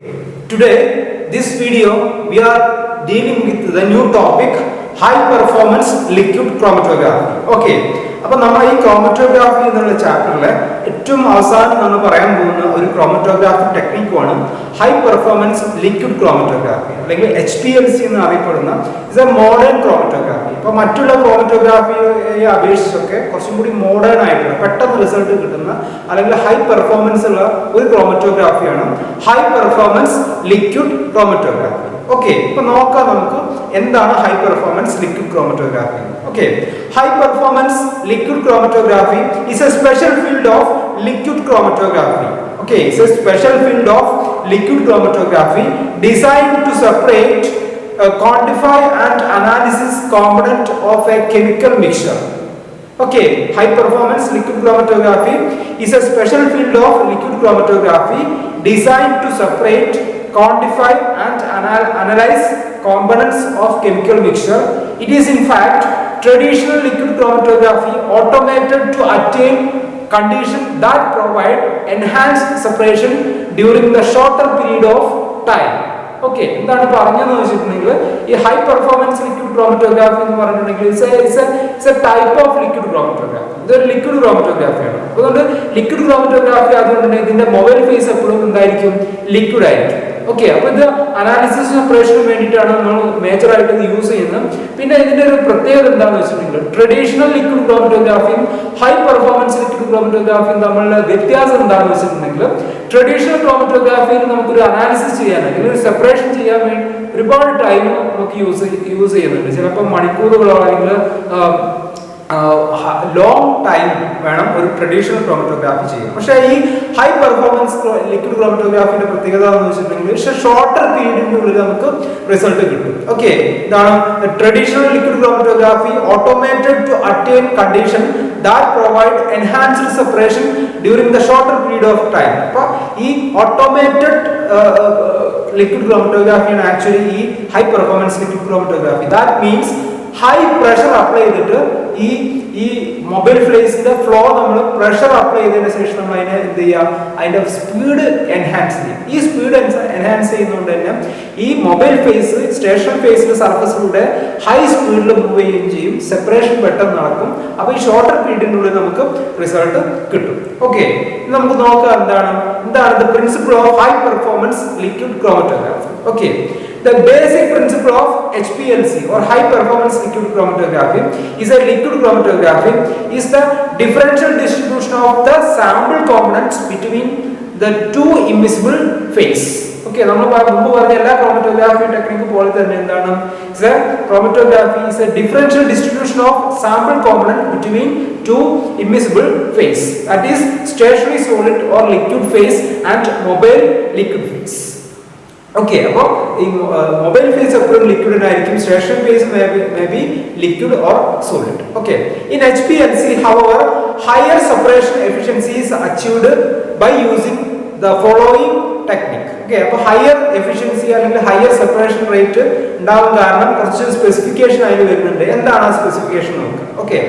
Today, this video, we are dealing with the new topic, high performance liquid chromatography. Okay. അപ്പോൾ നമ്മൾ ഈ chromatography എന്നുള്ള ചാപ്റ്ററിൽ ഏറ്റവും അവസാനം നമ്മൾ പറയാൻ പോകുന്ന ഒരു ക്രോമറ്റോഗ്രാഫി ടെക്നിക്കുമാണ് ഹൈ പെർഫോമൻസ് ലിക്വിഡ് ക്രോമറ്റോഗ്രാഫി അല്ലെങ്കിൽ HPLC എന്ന് അറിയപ്പെടുന്ന ഇസ് എ മോഡേൺ ക്രോമറ്റോഗ്രാഫി. ഇപ്പോൾ മറ്റുള്ള ക്രോമറ്റോഗ്രാഫിയെ അപേക്ഷിച്ചൊക്കെ കുറച്ചും കൂടി മോഡേൺ ആയിട്ടുള്ള പെട്ടെന്ന് റിസൾട്ട് കിട്ടുന്ന അല്ലെങ്കിൽ ഹൈ പെർഫോമൻസ് ഉള്ള ഒരു ക്രോമറ്റോഗ്രാഫിയാണ് high performance liquid chromatography. Okay, ഇപ്പൊ നോക്കാം നമുക്ക് എന്താണ് high performance liquid chromatography. Okay, high performance liquid chromatography is a special field of liquid chromatography. Okay, it's a special field of liquid chromatography designed to separate, quantify and analysis component of a chemical mixture. Okay, high performance liquid chromatography is a special field of liquid chromatography designed to separate, quantify and analyze components of chemical mixture. It is in fact traditional liquid chromatography automated to attain conditions that provide enhanced separation during the shorter period of time. Okay, എന്താണ് പറഞ്ഞതെന്ന് വെച്ചിട്ടുണ്ടെങ്കിൽ ഈ high performance liquid chromatography എന്ന് പറഞ്ഞിട്ടുണ്ടെങ്കിൽ it's A type of liquid chromatography. ഇതൊരു liquid ക്രോമറ്റോഗ്രാഫിയാണ്. അതുകൊണ്ട് liquid chromatography അതുകൊണ്ട് തന്നെ ഇതിന്റെ മൊബൈൽ ഫേസ് എപ്പോഴും എന്തായിരിക്കും, ലിക്വിഡ് ആയിരിക്കും. ഓക്കെ, അപ്പൊ ഇത് അനാലിസിസ് സെപ്പറേഷന് വേണ്ടിയിട്ടാണ് നമ്മൾ മേജർ ആയിട്ട് ഇത് യൂസ് ചെയ്യുന്നത്. പിന്നെ ഇതിന്റെ ഒരു പ്രത്യേകത എന്താണെന്ന് വെച്ചിട്ടുണ്ടെങ്കിൽ ട്രഡീഷണൽ ലിക്വിഡ് ക്രോമറ്റോഗ്രാഫിയും ഹൈ പെർഫോമൻസ് ലിക്വിഡ് ക്രോമറ്റോഗ്രാഫിയും തമ്മിലുള്ള വ്യത്യാസം എന്താണെന്ന് വെച്ചിട്ടുണ്ടെങ്കിൽ ട്രഡീഷണൽ ക്രോമറ്റോഗ്രാഫിയിൽ നമുക്കൊരു അനാലിസിസ് ചെയ്യാൻ അല്ലെങ്കിൽ ഒരു സെപ്പറേഷൻ ചെയ്യാൻ വേണ്ടി ഒരുപാട് ടൈം നമുക്ക് യൂസ് ചെയ്യുന്നുണ്ട്. ചിലപ്പോൾ മണിക്കൂറുകളോ അല്ലെങ്കിൽ ലോങ് ടൈം വേണം ഒരു ട്രഡീഷണൽ ക്രോമറ്റോഗ്രാഫി ചെയ്യാൻ. പക്ഷേ ഈ ഹൈ പെർഫോമൻസ് ലിക്വിഡ് ക്രോമറ്റോഗ്രാഫിന്റെ പ്രത്യേകത എന്ന് വെച്ചിട്ടുണ്ടെങ്കിൽ ഷോർട്ടർ പീരീഡിന്റെ ഉള്ളിൽ നമുക്ക് റിസൾട്ട് കിട്ടും. ഓക്കെ, ഇതാണ് traditional liquid chromatography automated to attain condition that provide enhanced separation during the shorter period of time. അപ്പൊ ഈ ഓട്ടോമേറ്റഡ് ലിക്വിഡ് ക്രോമറ്റോഗ്രാഫിയാണ് ആക്ച്വലി ഈ high performance liquid chromatography. That means high pressure apply ചെയ്തിട്ട് ഈ mobile ഫ്ലേസിന്റെ flow നമ്മൾ pressure apply ചെയ്തതിനു ശേഷം നമ്മൾ അതിനെ എന്ത് ചെയ്യാം, അതിന്റെ സ്പീഡ് എൻഹാൻസ് ചെയ്യും. ഈ സ്പീഡ് എൻഹാൻസ് ചെയ്യുന്നതുകൊണ്ട് തന്നെ ഈ മൊബൈൽ ഫേസ് സ്റ്റേഷൻ ഫേസിന്റെ സർഫസിലൂടെ ഹൈ സ്പീഡിൽ മൂവ് ചെയ്യുകയും ചെയ്യും. സെപ്പറേഷൻ പെട്ടെന്ന് നടക്കും. അപ്പൊ ഈ ഷോർട്ടർ പീരീഡിനുള്ളിൽ നമുക്ക് റിസൾട്ട് കിട്ടും. ഓക്കെ, നമുക്ക് നോക്കാം എന്താണ് the principle of high performance liquid chromatography. Okay, the basic principle of HPLC or high performance liquid chromatography is a liquid chromatography is the differential distribution of the sample components between the two immiscible phase. Okay, നമ്മൾ മുമ്പ് പറഞ്ഞ എല്ലാ chromatography technique പോലെ തന്നെ എന്താണ് chromatography is a differential distribution of sample component between two immiscible phase, that is stationary solid or liquid phase and mobile liquid phase. Okay, അപ്പോൾ ഈ mobile phase എപ്പോഴും ലിക്വിഡ് ആയിരിക്കും, station phase may be liquid or solid. Okay, in HPLC however higher separation efficiency is achieved by using the following technique. Okay, അപ്പോൾ higher efficiency അല്ലെങ്കിൽ higher separation rate ഉണ്ടാവാൻ കാരണം കുറച്ച് specification അതിൽ വരുന്നുണ്ട്. എന്താണ് ആ സ്പെസിഫിക്കേഷൻ നോക്കുക. ഓക്കെ,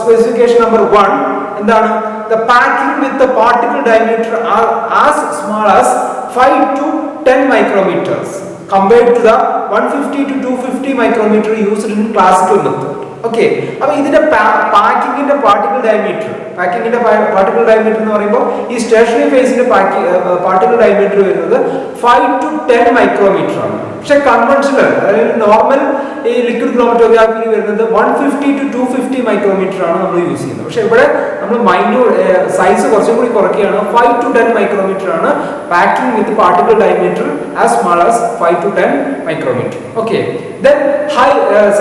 സ്പെസിഫിക്കേഷൻ നമ്പർ 1 എന്താണ്, the packing with the particle diameter are as small as 5 to 10 micrometers compared to the 150 to 250 micrometer used in classical method. Okay, അപ്പോൾ ഇതിന്റെ പാക്കിങ്ങിന്റെ പാർട്ടിക്കിൾ ഡയമീറ്റർ എന്ന് പറയുമ്പോൾ ഈ സ്റ്റേഷനറി ഫേസിന്റെ പാർട്ടിക്കിൾ ഡയമീറ്റർ വരുന്നത് 5 to 10 micrometer ആണ്. പക്ഷെ conventional അതായത് നോർമൽ ഈ ലിക്വിഡ് ക്രോമറ്റോഗ്രാഫിയിൽ വരുന്നത് 150 to 250 മൈക്രോമീറ്റർ ആണ് നമ്മൾ യൂസ് ചെയ്യുന്നത്. പക്ഷെ ഇവിടെ നമ്മൾ സൈസ് കുറച്ചും കൂടി കുറയ്ക്കുകയാണ്. 5 to 10 മൈക്രോമീറ്റർ ആണ് packing with particle diameter as small as 5 to 10 micrometer. Okay, then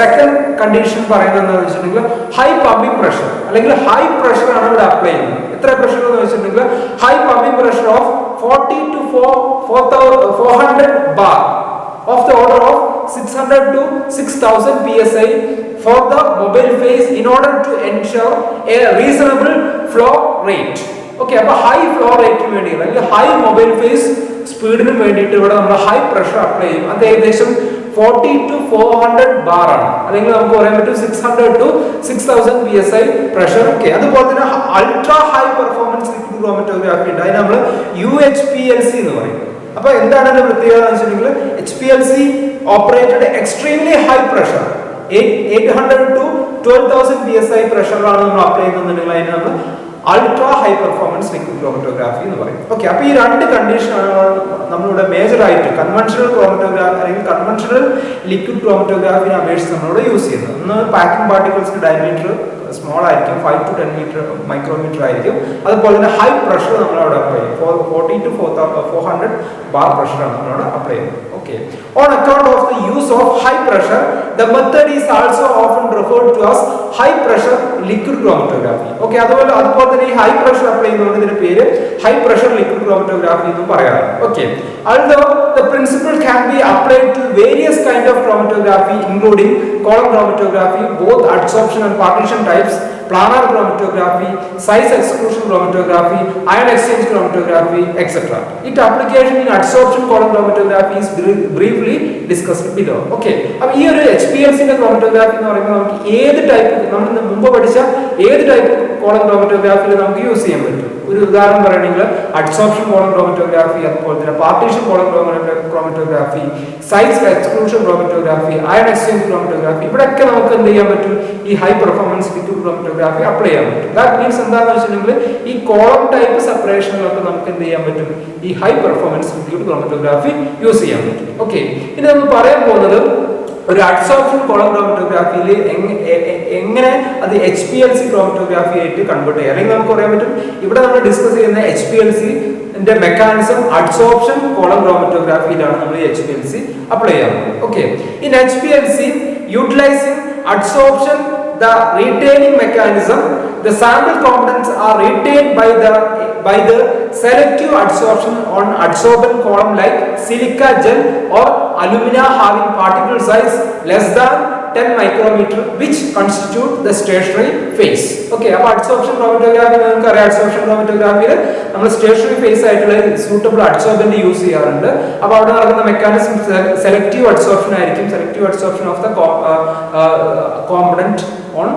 second condition പറയുന്നത് എന്താണെന്ന് വെച്ചിട്ടുണ്ടെങ്കിൽ ഹൈ പമ്പിംഗ് പ്രഷർ അല്ലെങ്കിൽ ഹൈ പ്രഷർ ആണ് ഇവിടെ അപ്ലൈ ചെയ്യുന്നത്. എത്ര പ്രഷർ എന്ന് വെച്ചിട്ടുണ്ടെങ്കിൽ high pumping pressure of 40 to 400 bar of the order of 600 to 6000 psi for the mobile phase in order to ensure a reasonable flow rate. Okay, അപ്പോൾ high flow റേറ്റിന് വേണ്ടി അല്ലെങ്കിൽ ഹൈ മൊബൈൽ ഫേസ് സ്പീഡിന് വേണ്ടിയിട്ട് ഇവിടെ നമ്മൾ high pressure apply ചെയ്യും. അത് ഏകദേശം 40 to 400 bar ആണ്, അല്ലെങ്കിൽ നമുക്ക് പറയാൻ പറ്റും 600 to 6000 psi പ്രഷർ. ഓക്കെ, അതുപോലെ തന്നെ ultra high performance liquid chromatography ഉണ്ട്. അതിന് നമ്മൾ UHPLC എന്ന് പറയും. അപ്പോൾ എന്താണ് അതിന്റെ പ്രത്യേകത എന്ന് വെച്ചിട്ടുണ്ടെങ്കിൽ HPLC operated extremely high pressure 800 to 12,000 psi പ്രഷറിലാണ് നമ്മൾ അപ്ലൈ ചെയ്യുന്നുണ്ടെങ്കിൽ അതിനെ നമ്മൾ ultra high performance liquid chromatography എന്ന് പറയും. ഓക്കെ, അപ്പോൾ ഈ രണ്ട് കണ്ടീഷനാണ് നമ്മളിവിടെ മേജർ ആയിട്ട് കൺവെൻഷണൽ ക്രോമറ്റോഗ്രാഫി അല്ലെങ്കിൽ കൺവെൻഷണൽ ലിക്വിഡ് ക്രോമറ്റോഗ്രാഫിനെ അപേക്ഷിച്ച് നമ്മളിവിടെ യൂസ് ചെയ്യുന്നത്. ഒന്ന് പാക്കിംഗ് പാർട്ടിക്കിൾസിന്റെ ഡയമീറ്റർ സ്മോൾ ആയിരിക്കും, 5 to 10 മൈക്രോമീറ്റർ ആയിരിക്കും. അതുപോലെ തന്നെ ഹൈ പ്രഷർ നമ്മളവിടെ അപ്ലൈ ചെയ്യും, 40 to 400 ബാർ പ്രഷറാണ് നമ്മളവിടെ അപ്ലൈ ചെയ്യുന്നത്. Okay. On account of the use of high pressure, the method is also often referred to as high pressure liquid chromatography. Okay, അതുപോലെ തന്നെ ഈ ഹൈ പ്രഷർ അപ്ലൈ ചെയ്യുന്നതുകൊണ്ട് ഇതിന്റെ പേര് ഹൈ പ്രഷർ ലിക്വിഡ് ക്രോമറ്റോഗ്രാഫി എന്ന് പറയാറുണ്ട്. Okay. Although the principle can be applied to various kind of chromatography including column chromatography, both adsorption and partition types, planar chromatography, size exclusion chromatography, ion exchange chromatography, etc. Its application in adsorption column chromatography is briefly discussed below. Okay, അപ്പോൾ ഈ ഒരു HPLC ന്റെ chromatography എന്ന് പറയുമ്പോൾ നമുക്ക് ഏത് type, നമ്മൾ മുമ്പ് പഠിച്ച ഏത് ടൈപ്പ് കോളം ക്രോമറ്റോഗ്രാഫിയിൽ നമുക്ക് യൂസ് ചെയ്യാൻ പറ്റും. ഒരു ഉദാഹരണം പറയുകയാണെങ്കിൽ അഡ്സോർപ്ഷൻ കോളം ക്രോമറ്റോഗ്രാഫി, അതുപോലെ തന്നെ partition column chromatography, size exclusion chromatography, iron exchange chromatography, ഇവിടെയൊക്കെ നമുക്ക് എന്ത് ചെയ്യാൻ പറ്റും? ഈ high performance liquid chromatography apply ചെയ്യാൻ പറ്റും. ദാറ്റ് മീൻസ് എന്താണെന്ന് വെച്ചിട്ടുണ്ടെങ്കിൽ ഈ കോളം ടൈപ്പ് സെപ്പറേഷനിലൊക്കെ നമുക്ക് എന്ത് ചെയ്യാൻ പറ്റും? ഈ high performance liquid chromatography use ചെയ്യാൻ പറ്റും. ഓക്കെ, ഇനി നമ്മൾ പറയാൻ പോകുന്നത് ഒരു അഡ്സോർപ്ഷൻ കോളം ക്രോമറ്റോഗ്രാഫിയിൽ എങ്ങനെ അത് HPLC ക്രോമറ്റോഗ്രാഫി ആയിട്ട് കൺവേർട്ട് ചെയ്യാം, അല്ലെങ്കിൽ നമുക്ക് പറയാൻ പറ്റും ഇവിടെ നമ്മൾ ഡിസ്കസ് ചെയ്യുന്ന HPLC മെക്കാനിസം അഡ്സോർപ്ഷൻ കോളം ക്രോമറ്റോഗ്രാഫിയിലാണ് നമ്മൾ HPLC അപ്ലൈ ചെയ്യുന്നത്. Okay, in HPLC utilising adsorption the retaining mechanism, the sample components are retained by the selective adsorption on adsorbent column like silica gel or alumina having particle size less than 10 micrometer which constitute the stationary phase. Okay, അപ്പോൾ adsorption chromatography നമുക്ക് അറിയാം, adsorption chromatographyയിൽ നമ്മൾ stationary phase ആയിട്ടുള്ള suitable adsorbent use ചെയ്യാറുണ്ട്. അപ്പോൾ അവിടെ നടക്കുന്ന mechanism selective adsorption ആയിരിക്കും, selective adsorption of the component on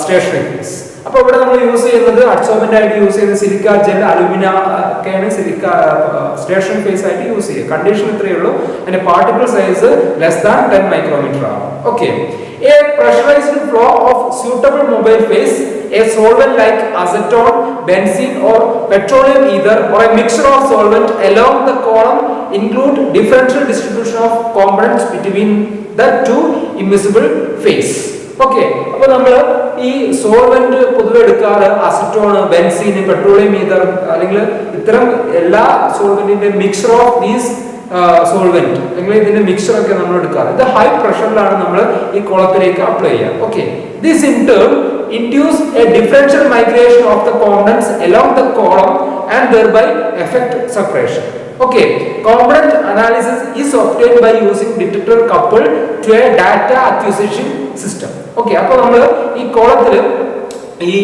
stationary phase. അപ്പോൾ ഇവിടെ നമ്മൾ യൂസ് ചെയ്യുന്നത് അഡ്സോർബന്റ് ആയിട്ട് യൂസ് ചെയ്യുന്ന സിലിക്ക ജെൽ, അലുമിന ഒക്കെയാണ് സിലിക്ക സ്റ്റേഷനറി ഫേസ് ആയിട്ട് യൂസ് ചെയ്യുക. കണ്ടീഷൻ ഇത്രയേ ഉള്ളൂ, അതിന്റെ particle size less than 10 micrometer ആണ്. Okay, a pressurized flow of suitable mobile phase, a solvent like acetone, benzene or petroleum ether or a mixture of solvent along the column include differential distribution of components between the two immiscible phase. Okay, അപ്പോൾ നമ്മൾ ഈ solvent പൊതുവെ എടുക്കാറ് acetone, benzene, petroleum ether അല്ലെങ്കിൽ ഇത്തരം എല്ലാ സോൾവെന്റിന്റെ mixer of these solvent അല്ലെങ്കിൽ ഇതിന്റെ മിക്സർ ഒക്കെ നമ്മൾ എടുക്കാറ്. ഇത് ഹൈ പ്രഷറിലാണ് നമ്മൾ ഈ കുളത്തിലേക്ക് അപ്ലൈ ചെയ്യുക. Okay, this in turn induce a differential migration of the components along the column and thereby affect separation. Okay, component analysis is obtained by using detector coupled to a data acquisition system. Okay, അപ്പോൾ നമ്മൾ ഈ കോളത്തിൽ ഈ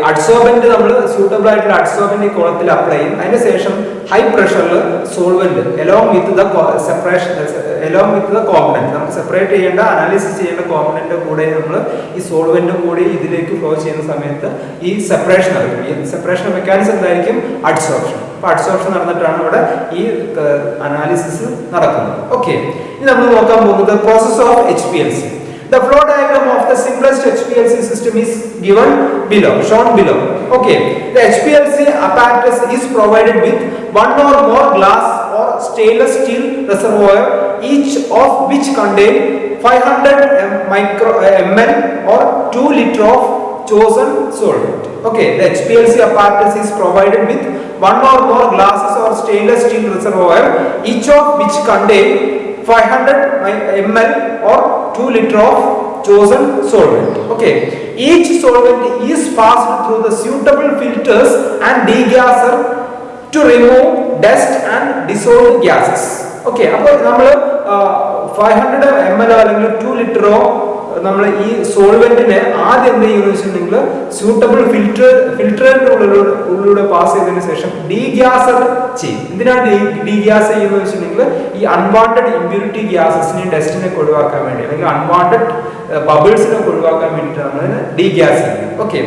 adsorbent നമ്മൾ suitable ആയിട്ടുള്ള adsorbent ഈ കോളത്തിൽ apply ചെയ്യും. അതിന് ശേഷം ഹൈ പ്രഷറിൽ solvent along with the separation, along with the component, നമുക്ക് സെപ്പറേറ്റ് ചെയ്യേണ്ട അനാലിസിസ് ചെയ്യേണ്ട കോമ്പണന്റ് കൂടെ നമ്മൾ ഈ സോൾവെന്റ് കൂടി ഇതിലേക്ക് ഫ്ലോ ചെയ്യുന്ന സമയത്ത് ഈ സെപ്പറേഷൻ നടക്കും. ഈ സെപ്പറേഷൻ മെക്കാനിസം എന്തായിരിക്കും? അഡ്സോർപ്ഷൻ. അപ്പോൾ അഡ്സോർപ്ഷൻ നടന്നിട്ടാണ് ഇവിടെ ഈ അനാലിസിസ് നടക്കുന്നത്. ഓക്കെ, ഇനി നമ്മൾ നോക്കാൻ പോകുന്നത് process of HPLC. The flow diagram of the simplest HPLC system is given below, shown below. Okay, the HPLC apparatus is provided with one or more glass or stainless steel reservoir, each of which contain 500 ml or 2 liter of chosen solvent. Okay, the HPLC apparatus is provided with one or more glasses or stainless steel reservoir, each of which contain 500 ml or 2 liter of chosen solvent. Okay, each solvent is passed through the suitable filters and degasser to remove dust and dissolved gases. Okay, അപ്പോൾ നമ്മൾ 500 ml അല്ലെങ്കിൽ 2 liter നമ്മൾ ഈ സോൾവെന്റിനെ ആദ്യം എന്ത് ചെയ്യുന്നു വെച്ചിട്ടുണ്ടെങ്കിൽ suitable ഫിൽറ്ററിന്റെ ഉള്ളിലൂടെ പാസ് ചെയ്തതിനു ശേഷം ഡീഗ്യാസർ ചെയ്യും. എന്തിനാണ് ഡീഗ്യാസ് ചെയ്യുന്നത് വെച്ചിട്ടുണ്ടെങ്കിൽ ഈ അൺവാണ്ടഡ് ഇമ്പ്യൂരിറ്റി ഗ്യാസസിനെ ഡസ്റ്റിനെ ഒഴിവാക്കാൻ വേണ്ടി അല്ലെങ്കിൽ അൺവാണ്ടഡ് ബബിൾസിനെ ഒഴിവാക്കാൻ വേണ്ടിയിട്ടാണ് ഡീഗ്യാസ് ചെയ്യുന്നത്. Okay,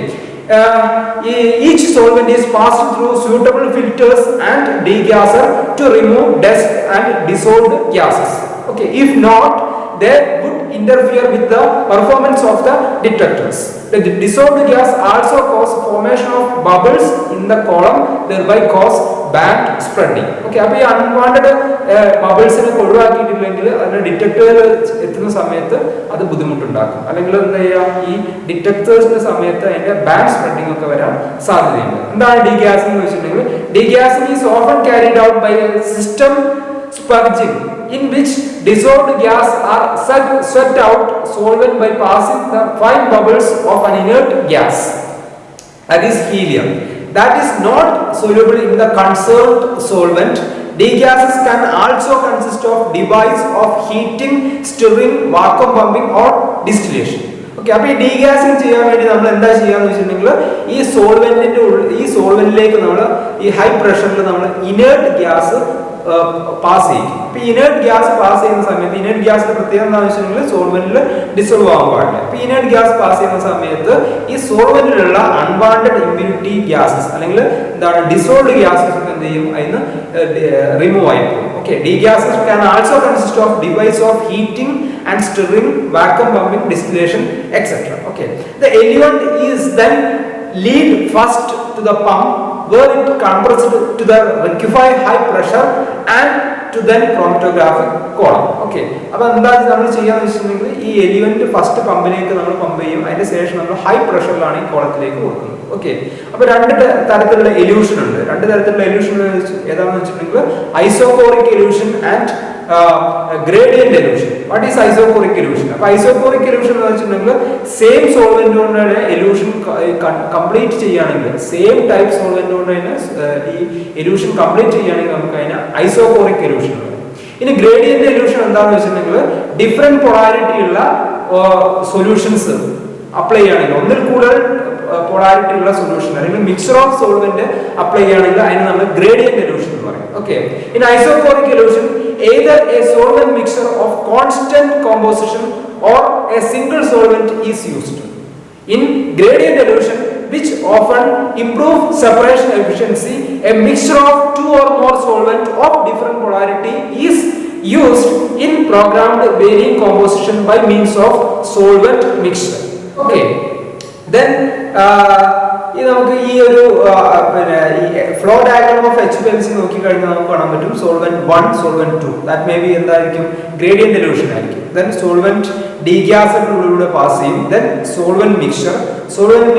Each solvent is passed through suitable filters and degasser to remove dust and dissolved gases. Okay, if not, they would interfere with the performance of the detectors. The dissolved gas also cause formation of bubbles in the column, thereby cause band spreading. Okay, അപ്പോൾ ഈ unwanted ബബിൾസിനെ ഒഴിവാക്കിയിട്ടില്ലെങ്കിൽ അതിന്റെ ഡിറ്റക്ടറിൽ എത്തുന്ന സമയത്ത് അത് ബുദ്ധിമുട്ടുണ്ടാക്കും. അല്ലെങ്കിൽ എന്താ ചെയ്യുക, ഈ ഡിറ്റക്ടേഴ്സിന്റെ സമയത്ത് അതിന്റെ ബാൻഡ് സ്പ്രെഡിംഗ് ഒക്കെ വരാൻ സാധ്യതയുണ്ട്. എന്താണ് ഡീഗ്യാസിംഗ് എന്ന് വെച്ചിട്ടുണ്ടെങ്കിൽ, degassing is often carried out by a system spurging in which dissolved gas are swept out solvent by passing the fine bubbles of an inert gas, that is helium, that is not soluble in the concerned solvent. Degases can also consist of device of heating, stirring, vacuum pumping or distillation. Okay, അപ്പോൾ ഈ degassing ചെയ്യാൻ വേണ്ടി നമ്മൾ എന്താ ചെയ്യാന്ന് വെച്ചിട്ടുണ്ടെങ്കിൽ, ഈ സോൾവെന്റിലേക്ക് നമ്മൾ ഈ ഹൈ പ്രഷറിൽ നമ്മൾ ഇനേർട്ട് ഗ്യാസ് പാസ് ചെയ്യും. ഇപ്പൊ ഇനേർട്ട് ഗ്യാസ് പാസ് ചെയ്യുന്ന സമയത്ത് ഇനേർട്ട് ഗ്യാസിന്റെ പ്രത്യേകത എന്താണെന്ന് വെച്ചിട്ടുണ്ടെങ്കിൽ സോൾവെന്റിൽ ഡിസോൾവ് ആവാൻ പാടില്ല. ഇപ്പൊ ഇനേർട്ട് ഗ്യാസ് പാസ് ചെയ്യുന്ന സമയത്ത് ഈ സോൾവെന്റിലുള്ള അൺവാണ്ടഡ് ഇമ്പ്യൂരിറ്റി ഗ്യാസസ് അല്ലെങ്കിൽ എന്താണ് ഡിസോൾവ്ഡ് ഗ്യാസസ് ഒക്കെ എന്ത് ചെയ്യും, അതിന് റിമൂവ് ആയി പോകും. Okay, degassers can also consist of device of heating and stirring, vacuum pumping, distillation, etc. Okay, the eluent is then lead first to the pump where it compressed to the rectified high pressure and to then chromatographic column. Okay, അപ്പോൾ എന്താ നമ്മൾ ചെയ്യാന്ന് വെച്ചിട്ടുണ്ടെങ്കിൽ, ഈ element first പമ്പിലേക്ക് നമ്മൾ pump ചെയ്യും, അതിന്റെ ശേഷം നമ്മൾ ഹൈ പ്രഷറിലാണ് ഈ കോളത്തിലേക്ക് കൊടുക്കുന്നത്. ഓക്കെ, അപ്പോൾ രണ്ട് തരത്തിലുള്ള എല്യൂഷൻ ഉണ്ട്. രണ്ട് തരത്തിലുള്ള എല്യൂഷൻ ഏതാണെന്ന് വെച്ചിട്ടുണ്ടെങ്കിൽ, isochoric elution and gradient elution. What is isochoric elution? അപ്പോൾ ഐസോകോറിക് എല്യൂഷൻ എന്ന് വെച്ചിട്ടുണ്ടെങ്കിൽ സെയിം സോൾവെന്റ് കൊണ്ട് തന്നെ എല്യൂഷൻ കംപ്ലീറ്റ് ചെയ്യുകയാണെങ്കിൽ, സെയിം ടൈപ്പ് സോൾവെന്റ് കൊണ്ട് തന്നെ ഈ എല്യൂഷൻ കംപ്ലീറ്റ് ചെയ്യുകയാണെങ്കിൽ നമുക്ക് അതിന് ഐസോകോറിക് എല്യൂഷൻ ഉണ്ട്. ഇനി ഗ്രേഡിയന്റ് എല്യൂഷൻ എന്താണെന്ന് വെച്ചിട്ടുണ്ടെങ്കിൽ, ഡിഫറെന്റ് പൊളാരിറ്റി ഉള്ള സൊല്യൂഷൻസ് അപ്ലൈ ചെയ്യുകയാണെങ്കിൽ, ഒന്നിൽ കൂടുതൽ പൊളാരിറ്റി ഉള്ള സൊല്യൂഷൻ അല്ലെങ്കിൽ മിക്സർ ഓഫ് സോൾവെന്റ് അപ്ലൈ ചെയ്യുകയാണെങ്കിൽ അതിന് നമ്മൾ ഗ്രേഡിയന്റ് എല്യൂഷൻ എന്ന് പറയും. Okay, in isochloric elution, either a solvent mixture of constant composition or a single solvent is used. In gradient elution, which often improve separation efficiency, a mixture of two or more solvent of different polarity is used in programmed varying composition by means of solvent mixture. Okay, then ഈ നമുക്ക് ഈ ഒരു flow diagram of HPLC നോക്കിക്കഴിഞ്ഞാൽ നമുക്ക് കാണാൻ പറ്റും solvent 1, solvent 2. That may be എന്തായിരിക്കും, gradient elution ആയിരിക്കും. ദെൻ സോൾവെന്റ് ഡീഗ്യാസറിന്റെ ഉള്ളിലൂടെ പാസ് ചെയ്യും. ദെൻ സോൾവെന്റ്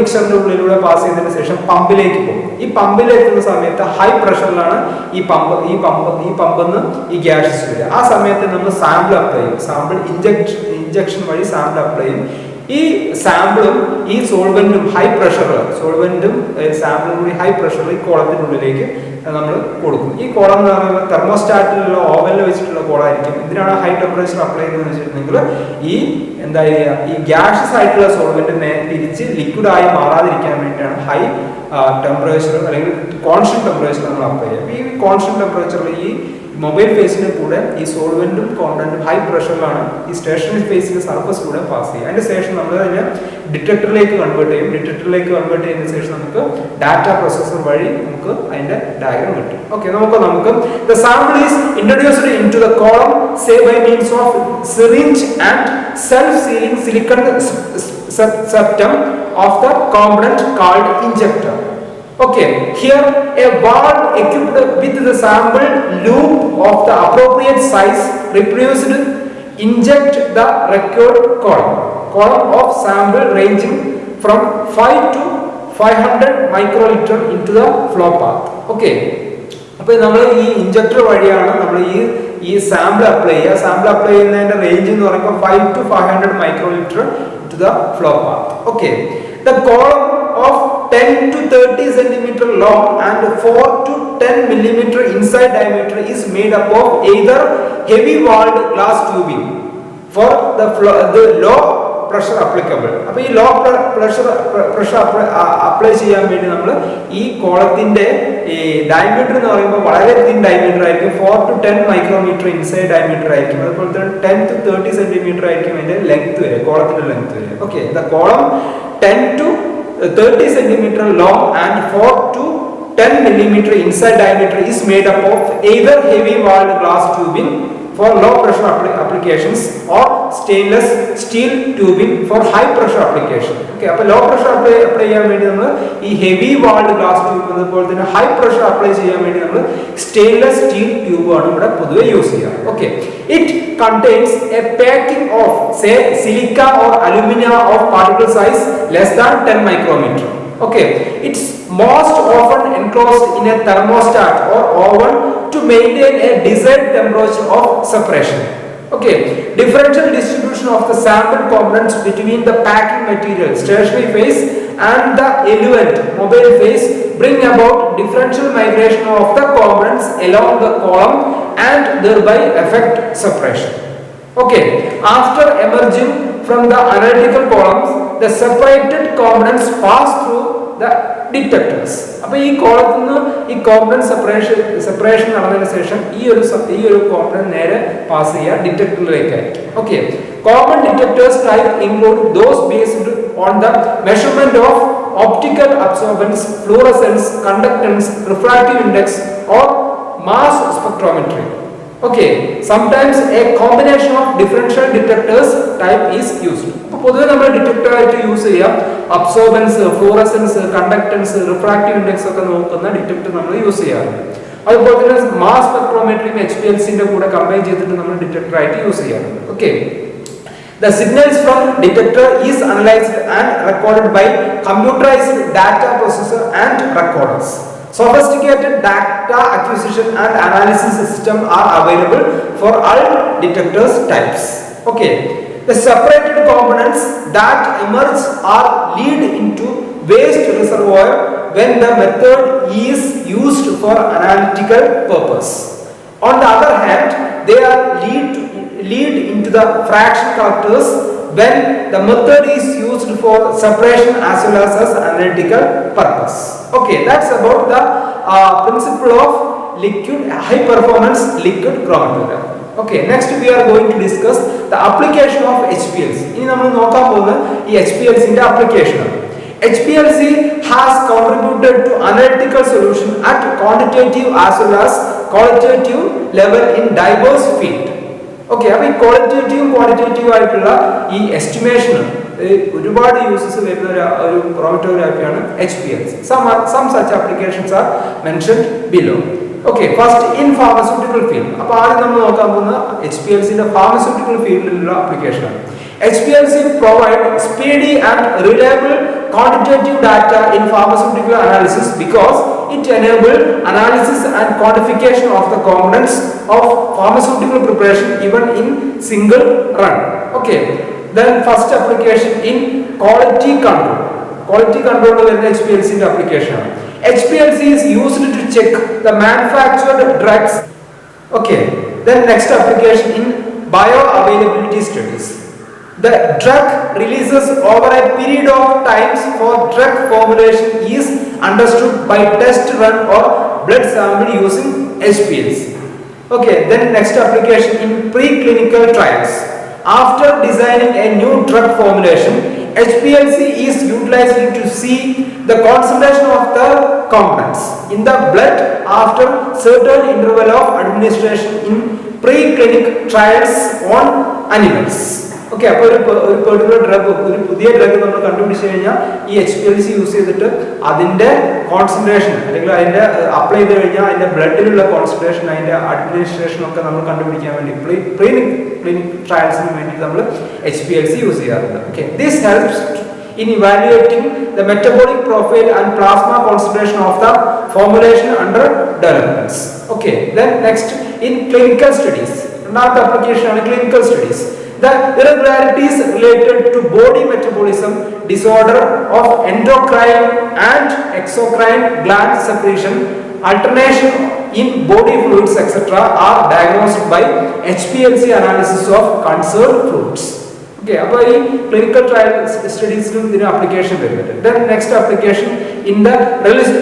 മിക്സറിന്റെ ഉള്ളിലൂടെ പാസ് ചെയ്തതിനു ശേഷം പമ്പിലേക്ക് പോകും. ഈ പമ്പിലെത്തുന്ന സമയത്ത് ഹൈ പ്രഷറിലാണ് ഈ പമ്പെന്ന് ഈ ഗ്യാസസ് വരിക. ആ സമയത്ത് നമ്മൾ സാമ്പിൾ അപ്ലൈ ചെയ്യും. സാമ്പിൾ ഇഞ്ചക്ഷൻ വഴി സാമ്പിൾ അപ്ലൈ ചെയ്യും. ഈ സാമ്പിളും ഈ സോൾവെന്റും ഹൈ പ്രഷർ, സോൾവെന്റും സാമ്പിളും കൂടി ഹൈ പ്രഷറിൽ ഈ കോളത്തിനുള്ളിലേക്ക് നമ്മൾ കൊടുക്കും. ഈ കോളം എന്ന് പറയുമ്പോൾ തെർമോസ്റ്റാറ്റിലുള്ള ഓവനിൽ വെച്ചിട്ടുള്ള കോളായിരിക്കും. ഇതിനാണ് ഹൈ ടെമ്പറേച്ചർ അപ്ലൈ ചെയ്യുന്നത് വെച്ചിട്ടുണ്ടെങ്കിൽ ഈ എന്താ ചെയ്യുക, ഈ ഗ്യാസസ് ആയിട്ടുള്ള സോൾവെന്റ് തിരിച്ച് ലിക്വിഡായി മാറാതിരിക്കാൻ വേണ്ടിയിട്ടാണ് ഹൈ ടെമ്പറേച്ചർ അല്ലെങ്കിൽ കോൺസ്റ്റന്റ് ടെമ്പറേച്ചർ നമ്മൾ അപ്ലൈ ചെയ്യുക. ഈ കോൺസ്റ്റന്റ് ടെമ്പറേച്ചറിൽ ഈ മൊബൈൽ ഫേസിന് കൂടെ ഈ സോൾവെന്റും കോണ്ടന്റും ഹൈ പ്രഷറിലാണ് ഈ സ്റ്റേഷനറി ഫേസിന്റെ സർഫസ് കൂടെ പാസ് ചെയ്യുക. അതിന്റെ ശേഷം നമ്മൾ അതിനെ ഡിറ്റക്ടറിലേക്ക് കൺവേർട്ട് ചെയ്യും. ഡിറ്റക്ടറിലേക്ക് കൺവേർട്ട് ചെയ്യുന്ന ശേഷം നമുക്ക് ഡാറ്റ പ്രോസസർ വഴി നമുക്ക് അതിന്റെ ഡയഗ്രം കിട്ടും. ഓക്കെ, നമുക്ക് the sample is introduced into the column say by means of syringe and self-sealing silicon septum of the component called injector. Okay, here a valve equipped with the sample loop of the appropriate size reproduced inject the required column of sample ranging from 5 to 500 microliter into the flow path. Okay, അപ്പോൾ നമ്മൾ ഈ injector വഴിയാണ് നമ്മൾ ഈ sample apply ചെയ്യുക. Sample apply ചെയ്യുന്നതിന്റെ range എന്ന് പറയുമ്പോൾ 5 to 500 microliter into the flow path. Okay, the column of 10 to 30 centimeter long and 4 to 10 millimeter inside diameter is made up of either heavy walled glass tubing for the low pressure applicable. അപ്പോൾ ഈ low pressure apply ചെയ്യാൻ വേണ്ടി നമ്മൾ ഈ കോളത്തിന്റെ ഈ diameter എന്ന് പറയുമ്പോൾ വളരെ തിൻ ഡയമീറ്റർ ആയിരിക്കും. 4 to 10 മൈക്രോമീറ്റർ ഇൻസൈഡ് ഡയമീറ്റർ ആയിരിക്കും. അതുപോലെ തന്നെ 10 to 30 സെന്റിമീറ്റർ ആയിരിക്കും അതിന്റെ ലെങ്ത് വരെ, കോളത്തിന്റെ ലെങ്ത് വരെ. Okay, the column 10 to 30 centimeter long and 4 to 10 millimeter inside diameter is made up of either heavy walled glass tubing for low pressure applications or stainless steel tubing for high pressure application. Okay, അപ്പോൾ low pressure apply ചെയ്യാൻ വേണ്ടി നമ്മൾ ഈ heavy walled glass tube അതുപോലെ തന്നെ high pressure apply ചെയ്യാൻ വേണ്ടി നമ്മൾ stainless steel tube ആണ് ഇവിടെ പൊതുവെ യൂസ് ചെയ്യുക. Okay, it contains a packing of say silica or alumina of particle size less than 10 micrometer. Okay, it's most often enclosed in a thermostat or oven to maintain a desired temperature of separation. Okay, differential distribution of the sample components between the packing material stationary phase and the eluent mobile phase bring about differential migration of the components along the column and thereby affect separation. Okay, after emerging from the analytical columns, the separated components pass through the detectors. അപ്പോൾ ഈ കോളത്തിൽ നിന്ന് ഈ component separation നടന്നതിന് ശേഷം ഈ ഒരു component നേരെ പാസ് ചെയ്യുക ഡിറ്റക്ടറിലേക്കായിരിക്കും. Okay, common detectors type include those based on the measurement of optical absorbance, fluorescence, conductance, refractive index or mass spectrometry. Okay, sometimes a combination of differential detectors type is used. അപ്പോൾ പൊതുവെ നമ്മൾ detector ആയിട്ട് use ചെയ്യാം absorbents, fluorescence, conductance, refractive index ഒക്കെ നോക്കുന്ന detector നമ്മൾ use ചെയ്യാറുണ്ട്. അതുപോലെ തന്നെ മാസ് സ്പെക്ട്രോമെട്രിയും HPLCന്റെ കൂടെ കമ്പൈൻ ചെയ്തിട്ട് നമ്മൾ ഡിറ്റക്ടർ ആയിട്ട് യൂസ് ചെയ്യാറുണ്ട്. Okay, the signals from detector is analyzed and recorded by computerized data processor and recorders. Sophisticated data acquisition and analysis system are available for all detectors types. Okay, the separated components that emerge are lead into waste reservoir when the method is used for analytical purpose. On the other hand, they are lead into the fraction collectors when the method is used for separation as well as analytical purpose. Okay, that's about the principle of high performance liquid chromatography. Okay, next we are going to discuss the application of HPLC. ഇനി നമ്മൾ നോക്കാൻ പോകുന്ന ഈ HPLCന്റെ application ആണ്. HPLC has contributed to analytical solution at quantitative as well as qualitative level in diverse field. Okay, അപ്പോൾ ഈ ക്വാളിറ്റേറ്റീവും ക്വാണ്ടിറ്റേറ്റീവും ആയിട്ടുള്ള ഈ എസ്റ്റിമേഷൻ ഒരുപാട് യൂസസ് വരുന്ന ഒരു ക്രോമറ്റോഗ്രാഫിയാണ് HPLC. Some such applications are mentioned below. Okay, first in pharmaceutical field. അപ്പോൾ ആദ്യം നമ്മൾ നോക്കാൻ പോകുന്ന HPLCന്റെ pharmaceutical ഫീൽഡിലുള്ള ആപ്ലിക്കേഷൻ ആണ്. HPLC provide speedy and reliable quantitative data in pharmaceutical analysis because it enable analysis and quantification of the components of pharmaceutical preparation even in single run. Okay, then first application in quality control. Quality control is HPLC application. HPLC is used to check the manufactured drugs. Okay, then next application in bioavailability studies. The drug releases over a period of times for drug formulation is understood by test run or blood sample using HPLC. Okay, then next application in preclinical trials. After designing a new drug formulation, HPLC is utilized to see the concentration of the components in the blood after certain interval of administration in preclinical trials on animals. Okay, അപ്പോൾ ഒരു particular drug, ഒരു പുതിയ drug നമ്മൾ കണ്ടുപിടിച്ച് കഴിഞ്ഞാൽ ഈ HPLC use ചെയ്തിട്ട് അതിൻ്റെ കോൺസെൻട്രേഷൻ അല്ലെങ്കിൽ അതിൻ്റെ അപ്ലൈ ചെയ്ത് കഴിഞ്ഞാൽ അതിൻ്റെ ബ്ലഡിലുള്ള കോൺസെൻട്രേഷൻ, അതിൻ്റെ അഡ്മിനിസ്ട്രേഷൻ ഒക്കെ നമ്മൾ കണ്ടുപിടിക്കാൻ വേണ്ടി ക്ലിനിക് ട്രയൽസിന് വേണ്ടി നമ്മൾ HPLC യൂസ് ചെയ്യാറുണ്ട്. Okay, this helps in evaluating the metabolic profile and plasma concentration of the formulation under developments. Okay, then next in clinical studies. Another application on clinical studies. The irregularities related to body metabolism, disorder of endocrine and exocrine gland secretion, alternation in body fluids etc. are diagnosed by HPLC analysis of concerned fluids. Okay, അപ്പോൾ ഈ clinical trial സ്റ്റഡീസിലും ഇതിന് application വരുന്നുണ്ട്. Then next application in the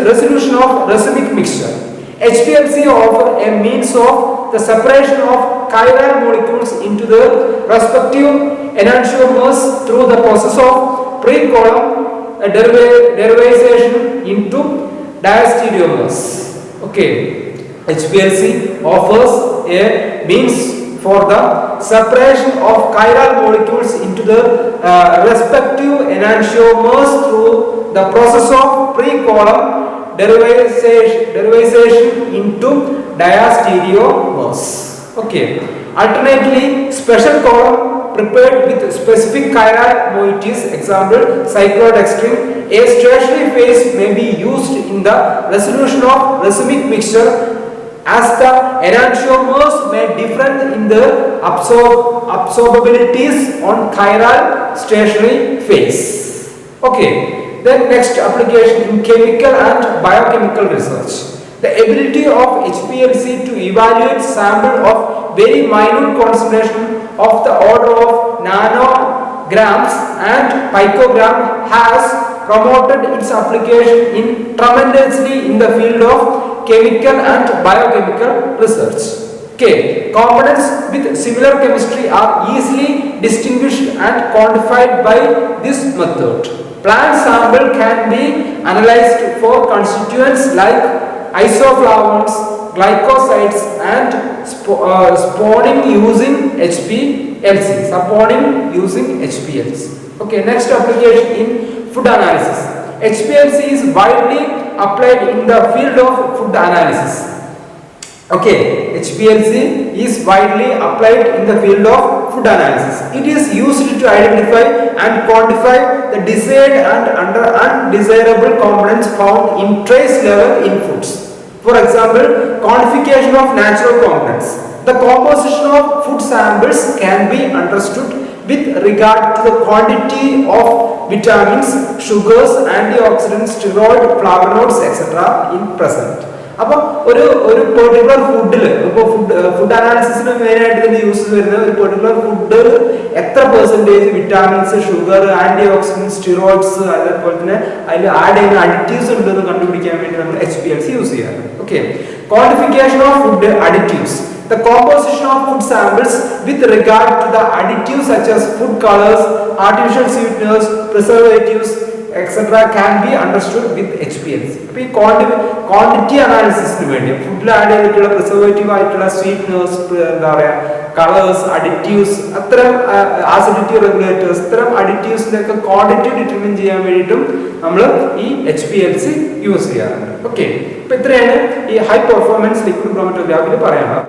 resolution of racemic mixture. HPLC offer a means of the separation of chiral molecules into the respective enantiomers through the process of pre-column derivation into diastereomers. Okay, HPLC offers a means for the separation of chiral molecules into the respective enantiomers through the process of pre-column derivation into diastereomers. Okay. Alternately, special column prepared with specific chiral moieties, example cyclodextrin, a stationary phase may be used in the resolution of racemic mixture, as the enantiomers may differ in the absorbabilities on chiral stationary phase. Okay. Then next application in chemical and biochemical research. The ability of HPLC to evaluate sample of very minute concentration of the order of nanograms and picogram has promoted its application tremendously in the field of chemical and biochemical research. Okay, components with similar chemistry are easily distinguished and quantified by this method. Plant sample can be analyzed for constituents like isoflavones, glycosides and spawning using HPLC. Okay, next application in food analysis. HPLC is widely applied in the field of food analysis. Okay, HPLC is widely applied in the field of food analysis. It is used to identify and quantify the desired and undesirable components found in trace level in foods. For example, quantification of natural components. The composition of food samples can be understood with regard to the quantity of vitamins, sugars, antioxidants, steroid, flavonoids, etc. in present. അപ്പോൾ ഒരു particular ഫുഡിൽ ഇപ്പോൾ food അനാലിസിസിന് മെയിനായിട്ട് ഇതിന്റെ use വരുന്ന ഒരു particular food എത്ര percentage vitamins, sugar, antioxidants, steroids, അതേപോലെ തന്നെ അതിൽ ആഡ് ചെയ്യുന്ന അഡിറ്റീവ്സ് ഉണ്ടെന്ന് കണ്ടുപിടിക്കാൻ വേണ്ടി നമ്മൾ HPLC യൂസ് ചെയ്യാറ്. Okay, quantification of food additives. The composition of food samples with regard to the additives such as food colors, artificial sweeteners, preservatives, etc. can be understood with HPLC. അപ്പോൾ ഈ quantity അനാലിസിസിന് വേണ്ടി ഫുഡിൽ add ചെയ്തിട്ടുള്ള preservative ആയിട്ടുള്ള sweeteners, എന്താ പറയുക, colours, additives, അത്തരം acidity regulators, ഇത്തരം അഡിറ്റീവ്സിന്റെ ഒക്കെ ക്വാണ്ടിറ്റി ഡിറ്റർമിൻ ചെയ്യാൻ വേണ്ടിയിട്ടും നമ്മൾ ഈ HPLC യൂസ് ചെയ്യാറുണ്ട്. ഓക്കെ, അപ്പോൾ ഇത്രയാണ് ഈ ഹൈ പെർഫോമൻസ് ലിക്വിഡ് ക്രോമറ്റോഗ്രാഫിയിൽ പറയാനുള്ളത്.